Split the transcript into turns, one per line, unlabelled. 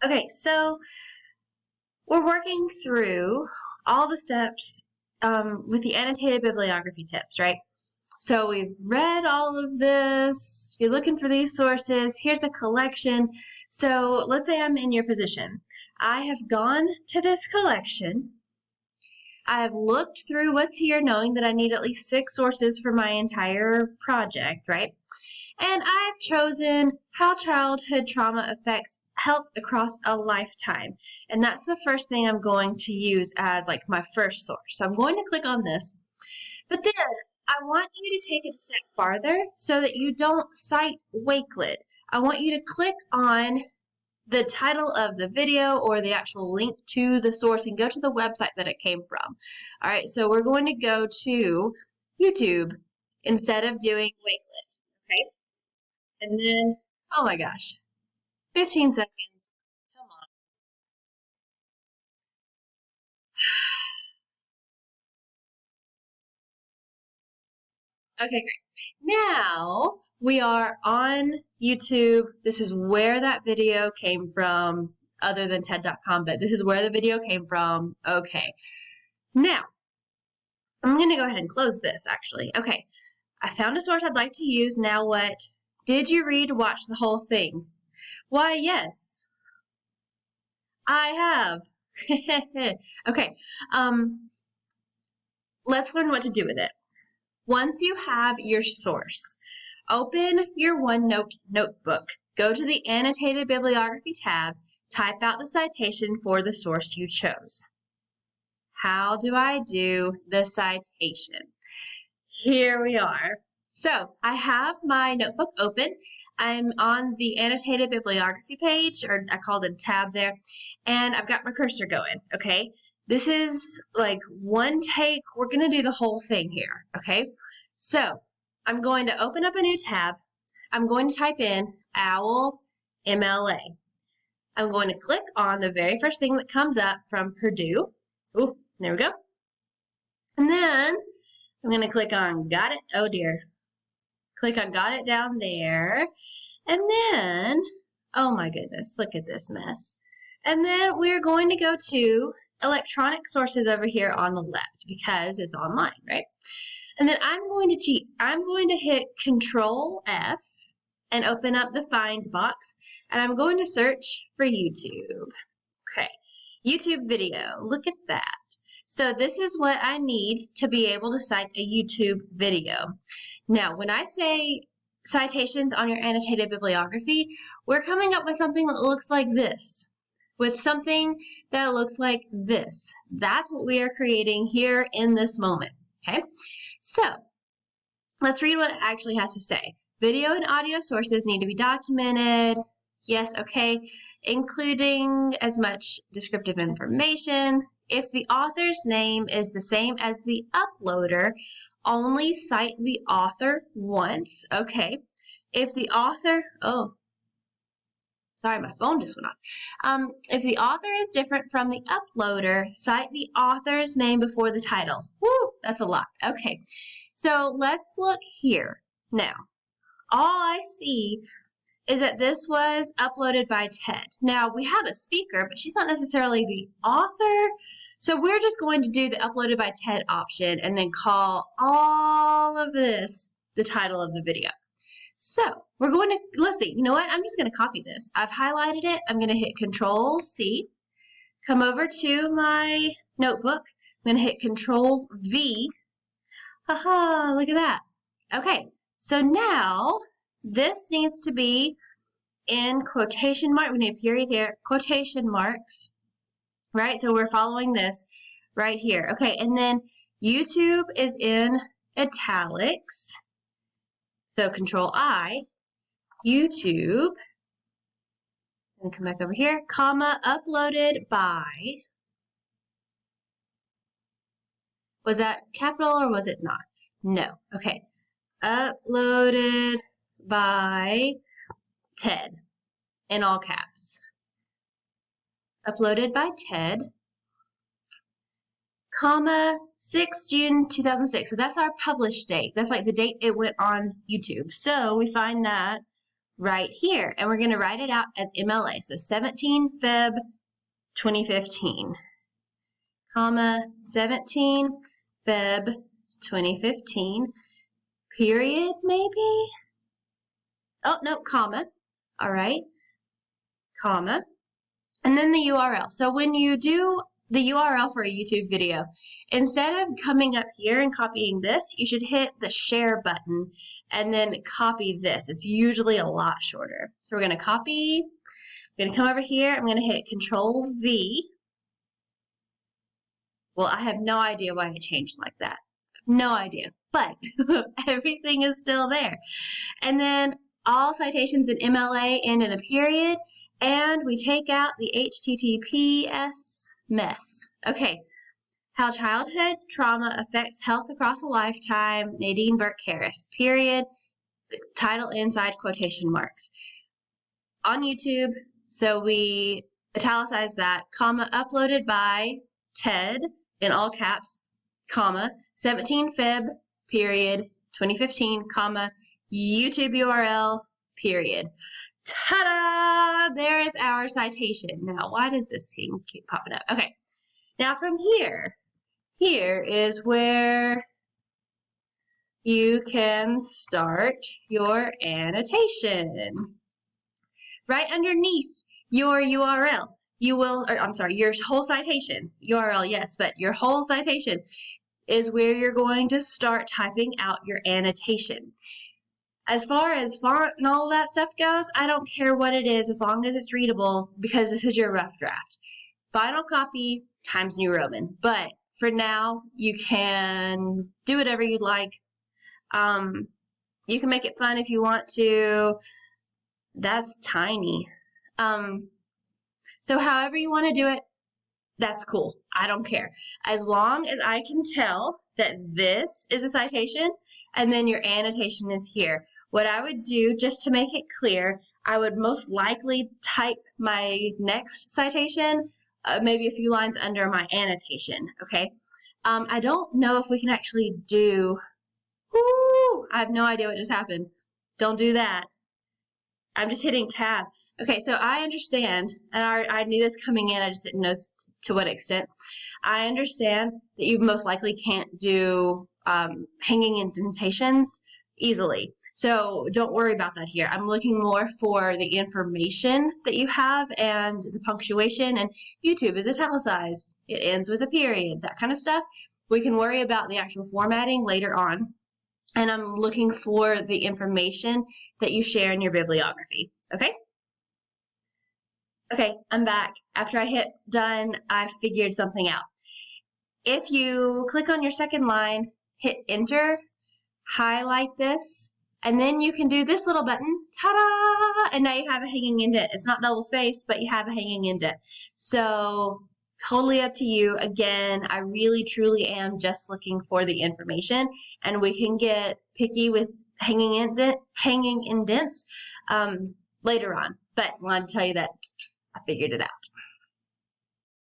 Okay, so we're working through all the steps with the annotated bibliography tips, right? So we've read all of this. You're looking for these sources. Here's a collection. So let's say I'm in your position. I have gone to this collection. I have looked through what's here, knowing that I need at least 6 sources for my entire project, right? And I've chosen how childhood trauma affects health across a lifetime. And that's the first thing I'm going to use as like my first source. So I'm going to click on this. But then I want you to take it a step farther so that you don't cite Wakelet. I want you to click on the title of the video or the actual link to the source and go to the website that it came from. All right, so we're going to go to YouTube instead of doing Wakelet, okay? And then, oh my gosh, 15 seconds, come on. Okay, great. Now we are on YouTube. This is where that video came from, other than TED.com, but this is where the video came from. Okay. Now, I'm going to go ahead and close this, actually. Okay. I found a source I'd like to use. Now what? Did you read or watch the whole thing? Why, yes. I have. Okay. Let's learn what to do with it. Once you have your source, open your OneNote notebook. Go to the Annotated Bibliography tab. Type out the citation for the source you chose. How do I do the citation? Here we are. So I have my notebook open. I'm on the Annotated Bibliography page, or I call it a tab there, and I've got my cursor going, okay? This is like one take. We're going to do the whole thing here, okay? So I'm going to open up a new tab. I'm going to type in OWL MLA. I'm going to click on the very first thing that comes up from Purdue. Ooh, there we go. And then I'm going to click on Got It. Oh, dear. Click on Got It down there. And then, oh my goodness, look at this mess. And then we're going to go to electronic sources over here on the left because it's online, right? And then I'm going to cheat. I'm going to hit Control F and open up the find box, and I'm going to search for YouTube. Okay, YouTube video. Look at that. So this is what I need to be able to cite a YouTube video. Now, when I say citations on your annotated bibliography, we're coming up with something that looks like this. With something that looks like this. That's what we are creating here in this moment, okay? So, let's read what it actually has to say. Video and audio sources need to be documented. Yes, okay. Including as much descriptive information. If the author's name is the same as the uploader, only cite the author once, okay? If the author, sorry, my phone just went on. If the author is different from the uploader, cite the author's name before the title. Woo, that's a lot. Okay, so let's look here. Now, all I see is that this was uploaded by Ted. Now, we have a speaker, but she's not necessarily the author. So we're just going to do the uploaded by Ted option and then call all of this the title of the video. So we're going to, let's see, you know what? I'm just going to copy this. I've highlighted it. I'm going to hit Control C, come over to my notebook. I'm going to hit Control V. Haha, look at that. Okay, so now this needs to be in quotation mark. We need a period here, quotation marks, right? So we're following this right here. Okay, and then YouTube is in italics. So Control I, YouTube, and come back over here, comma, uploaded by, was that capital or was it not? No, okay, uploaded by Ted, in all caps. Uploaded by Ted, comma, 6 June 2006. So that's our published date. That's like the date it went on YouTube. So we find that right here. And we're going to write it out as MLA. So 17 Feb 2015, comma, 17 Feb 2015, period maybe? Oh, no, comma. All right, comma. And then the URL. So when you do the URL for a YouTube video, instead of coming up here and copying this, you should hit the share button and then copy this. It's usually a lot shorter. So we're going to copy. I'm going to come over here. I'm going to hit Control V. Well, I have no idea why it changed like that. No idea. But everything is still there. And then all citations in MLA end in a period. And we take out the HTTPS mess. Okay. How childhood trauma affects health across a lifetime. Nadine Burke-Harris. Period. Title inside quotation marks. On YouTube. So we italicize that. Comma. Uploaded by Ted in all caps. Comma. 17 Feb. Period. 2015. Comma. YouTube URL. Period. Ta-da! There is our citation. Now, why does this thing keep popping up? Okay. Now, from here is where you can start your annotation. Right underneath your URL, you will, or I'm sorry, your whole citation. URL, yes, but your whole citation is where you're going to start typing out your annotation. As far as font and all that stuff goes, I don't care what it is as long as it's readable because this is your rough draft. Final copy, Times New Roman. But for now, you can do whatever you'd like. You can make it fun if you want to. That's tiny. So however you want to do it, that's cool. I don't care. As long as I can tell that this is a citation and then your annotation is here. What I would do, just to make it clear, I would most likely type my next citation maybe a few lines under my annotation, okay? I don't know if we can actually do, I have no idea what just happened. Don't do that. I'm just hitting tab. Okay, so I understand, and I knew this coming in, I just didn't know to what extent. I understand that you most likely can't do hanging indentations easily. So don't worry about that here. I'm looking more for the information that you have and the punctuation, and YouTube is italicized. It ends with a period, that kind of stuff. We can worry about the actual formatting later on. And I'm looking for the information that you share in your bibliography, okay? Okay, I'm back. After I hit done, I figured something out. If you click on your second line, hit enter, highlight this, and then you can do this little button, ta-da! And now you have a hanging indent. It's not double spaced, but you have a hanging indent. So totally up to you. Again, I really truly am just looking for the information, and we can get picky with hanging indents later on. But I wanted to tell you that I figured it out.